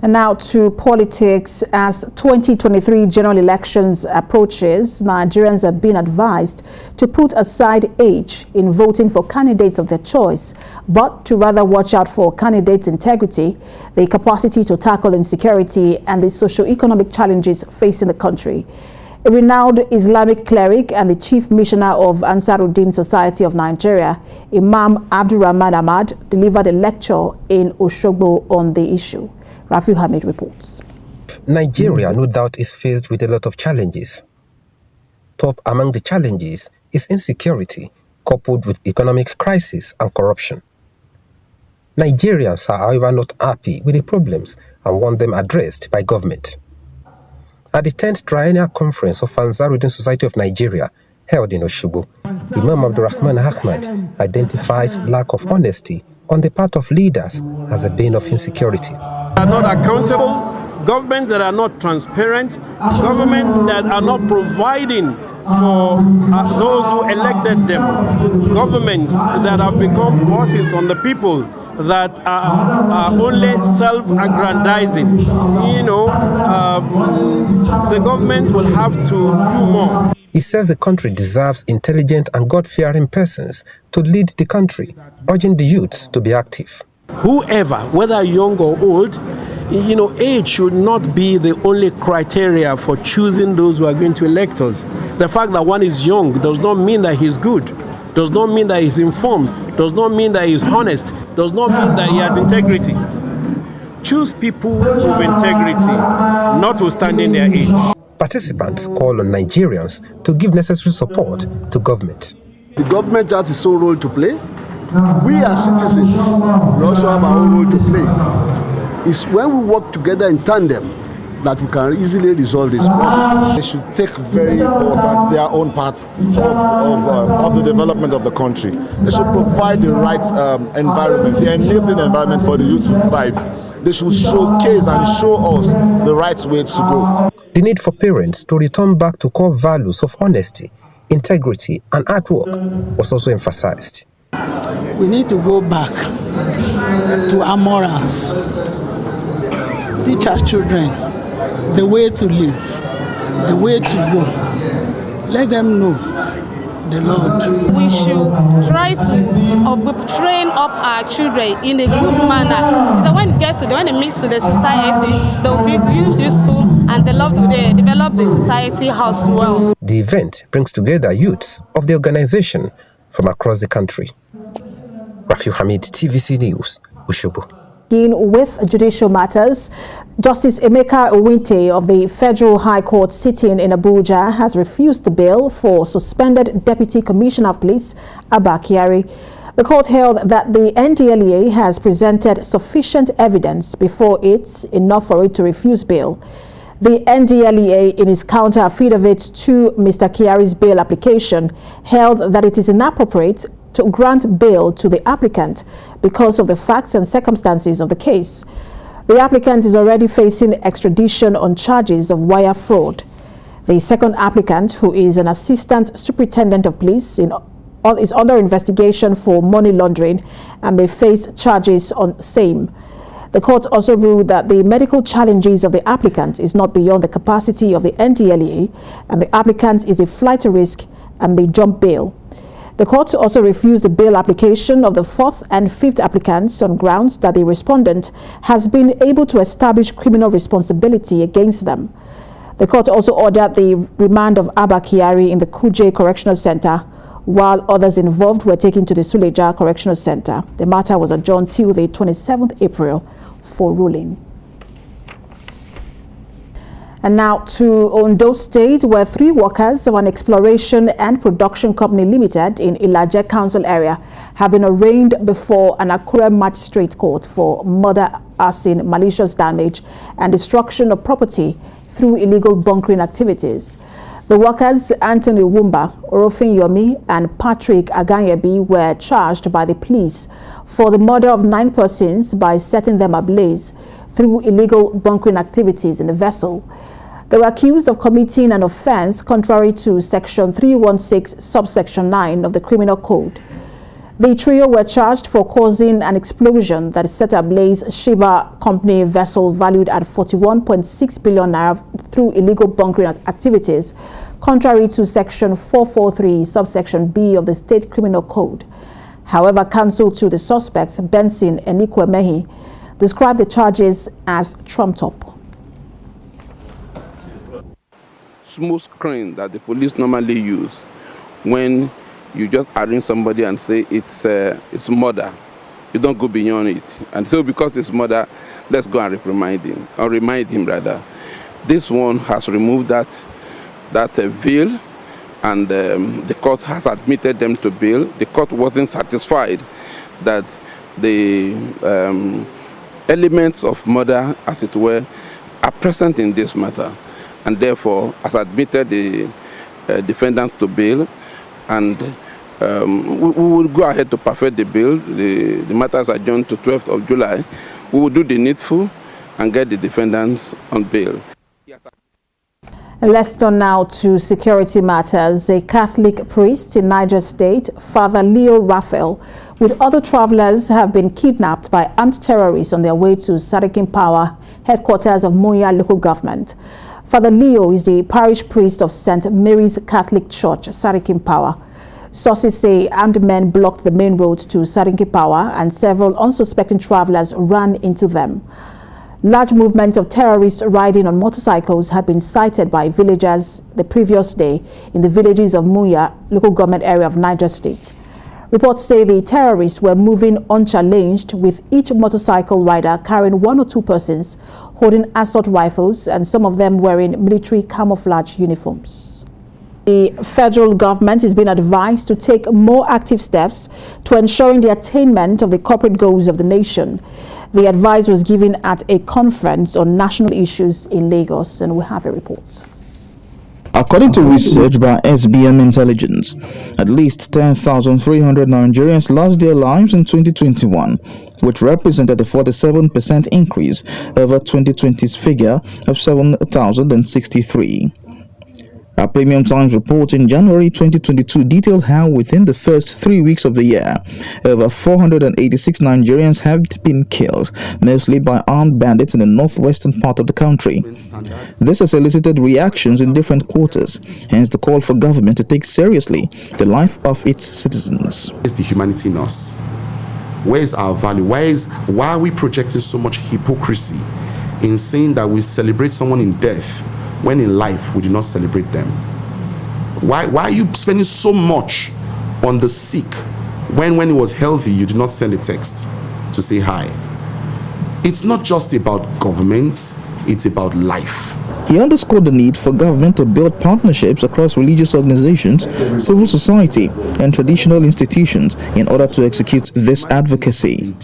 And now to politics. As 2023 general elections approaches, Nigerians have been advised to put aside age in voting for candidates of their choice, but to rather watch out for candidates' integrity, the capacity to tackle insecurity, and the socio-economic challenges facing the country. A renowned Islamic cleric and the chief missioner of Ansar-deen Society of Nigeria, Imam Abdulrahman Ahmad, delivered a lecture in Osogbo on the issue. Rafi Hamid reports. Nigeria, no doubt, is faced with a lot of challenges. Top among the challenges is insecurity, coupled with economic crisis and corruption. Nigerians are, however, not happy with the problems and want them addressed by government. At the 10th Triennial Conference of Ansar-deen Society of Nigeria, held in Osogbo, Imam Abdulrahman Ahmad identifies lack of honesty on the part of leaders as a bane of insecurity. Are not accountable, governments that are not transparent, governments that are not providing for those who elected them, governments that have become bosses on the people, that are only self-aggrandizing. The government will have to do more. He says the country deserves intelligent and God-fearing persons to lead the country, urging the youths to be active. Whoever, whether young or old, age should not be the only criteria for choosing those who are going to elect us. The fact that one is young does not mean that he's good, does not mean that he's informed, does not mean that he's honest, does not mean that he has integrity. Choose people with integrity, notwithstanding their age. Participants call on Nigerians to give necessary support to government. The government has its own role to play. We as citizens, we also have our own role to play. It's when we work together in tandem that we can easily resolve this problem. They should take very important their own part of the development of the country. They should provide the right environment, the enabling environment for the youth to thrive. They should showcase and show us the right way to go. The need for parents to return back to core values of honesty, integrity, and hard work was also emphasized. We need to go back to our morals, teach our children the way to live, the way to go. Let them know the Lord. We should try to train up our children in a good manner. So when they mix to the society, they will be useful and they develop the society as well. The event brings together youths of the organization from across the country. Rafi Hamid, TVC News, Osogbo. With judicial matters, Justice Emeka Owinte of the Federal High Court sitting in Abuja has refused the bail for suspended Deputy Commissioner of Police Abba Kyari. The court held that the NDLEA has presented sufficient evidence before it, enough for it to refuse bail. The NDLEA, in its counter affidavit to Mr. Kyari's bail application, held that it is inappropriate to grant bail to the applicant because of the facts and circumstances of the case. The applicant is already facing extradition on charges of wire fraud. The second applicant, who is an assistant superintendent of police, is under investigation for money laundering and may face charges on same. The court also ruled that the medical challenges of the applicant is not beyond the capacity of the NDLEA, and the applicant is a flight risk and may jump bail. The court also refused the bail application of the fourth and fifth applicants on grounds that the respondent has been able to establish criminal responsibility against them. The court also ordered the remand of Abba Kyari in the Kuje Correctional Center, while others involved were taken to the Suleja Correctional Center. The matter was adjourned till the 27th April for ruling. And now to Ondo State, where 3 workers of an exploration and production company limited in Ilaje Council area have been arraigned before an Akure magistrate court for murder, arson, malicious damage, and destruction of property through illegal bunkering activities. The workers, Anthony Wumba, Orofin Yomi, and Patrick Aganyebi, were charged by the police for the murder of 9 persons by setting them ablaze through illegal bunkering activities in the vessel. They were accused of committing an offense contrary to Section 316, subsection 9 of the Criminal Code. The trio were charged for causing an explosion that set ablaze Sheba Company vessel valued at 41.6 billion naira through illegal bunkering activities, contrary to Section 443, subsection B of the State Criminal Code. However, counsel to the suspects, Benson and Ikwemehi, described the charges as trumped up. Smooth screen that the police normally use when you just arraign somebody and say it's murder. You don't go beyond it. And so because it's murder, let's go and reprimand him, or remind him rather. This one has removed that veil, and the court has admitted them to bail. The court wasn't satisfied that the elements of murder, as it were, are present in this matter, and therefore has admitted the defendants to bail, and we will go ahead to perfect the bill. The matters are adjourned to 12th of July. We will do the needful and get the defendants on bail. Let's turn now to security matters. A Catholic priest in Niger State, Father Leo Raphael, with other travelers have been kidnapped by armed terrorists on their way to Sarikin Power, headquarters of Moya local government. Father Leo is the parish priest of St. Mary's Catholic Church, Sarikin Power. Sources say armed men blocked the main road to Sarikin Power and several unsuspecting travelers ran into them. Large movements of terrorists riding on motorcycles had been sighted by villagers the previous day in the villages of Muya, local government area of Niger State. Reports say the terrorists were moving unchallenged, with each motorcycle rider carrying 1 or 2 persons holding assault rifles and some of them wearing military camouflage uniforms. The federal government is being advised to take more active steps to ensuring the attainment of the corporate goals of the nation. The advice was given at a conference on national issues in Lagos, and we have a report. According to research by SBM Intelligence, at least 10,300 Nigerians lost their lives in 2021, which represented a 47% increase over 2020's figure of 7,063. Our Premium Times report in January 2022 detailed how within the first 3 weeks of the year, over 486 Nigerians have been killed, mostly by armed bandits in the northwestern part of the country. This has elicited reactions in different quarters, hence the call for government to take seriously the life of its citizens. Where's the humanity in us? Where is our value? Why are we projecting so much hypocrisy in saying that we celebrate someone in death when in life we do not celebrate them? Why are you spending so much on the sick when he was healthy you did not send a text to say hi? It's not just about government, it's about life. He underscored the need for government to build partnerships across religious organizations, civil society, and traditional institutions in order to execute this advocacy.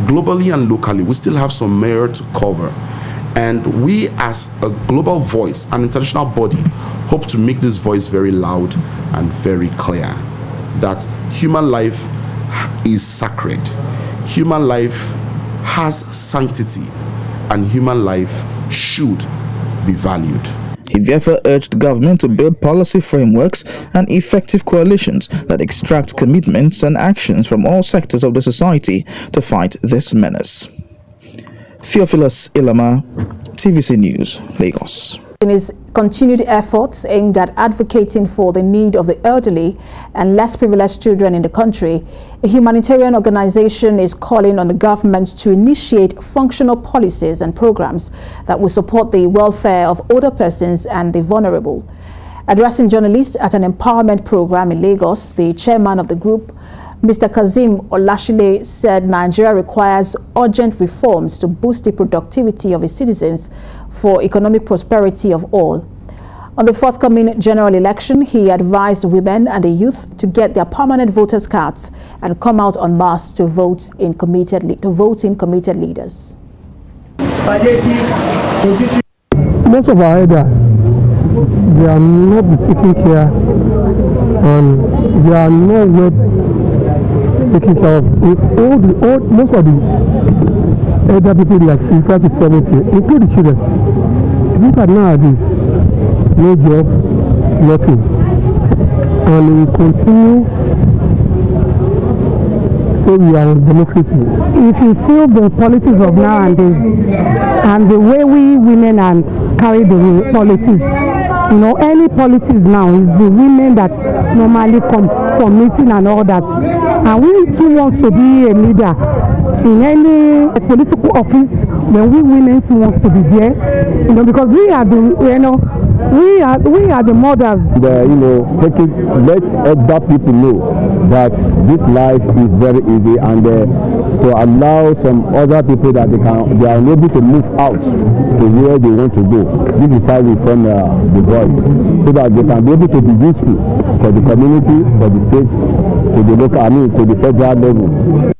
Globally and locally, we still have some merit to cover. And we, as a global voice, an international body, hope to make this voice very loud and very clear that human life is sacred. Human life has sanctity, and human life should be valued. He therefore urged the government to build policy frameworks and effective coalitions that extract commitments and actions from all sectors of the society to fight this menace. Theophilus Ilama, TVC News, Lagos. In his continued efforts aimed at advocating for the need of the elderly and less privileged children in the country, a humanitarian organization is calling on the government to initiate functional policies and programs that will support the welfare of older persons and the vulnerable. Addressing journalists at an empowerment program in Lagos, the chairman of the group, Mr. Kazim Olashile, said Nigeria requires urgent reforms to boost the productivity of its citizens for economic prosperity of all. On the forthcoming general election, he advised women and the youth to get their permanent voters' cards and come out en masse to vote in committed leaders. Most of our elders, they are not taking care and they are not well taking care of most of the elder people like 65 to 70, including the children. Look at nowadays, no job, nothing. And we continue say we are in democracy. If you see the politics of nowadays and the way we women carry the politics, you know, any politics now is the women that normally come for meeting and all that. And we too want to be a leader in any political office when we women too want to be there, you know, because we are the, you know, we are the mothers. You know, let other people know that this life is very easy, and to allow some other people that they are unable to move out to where they want to go. This is how we form the voice, so that they can be able to be useful for the community, for the states, to the local, to the federal level.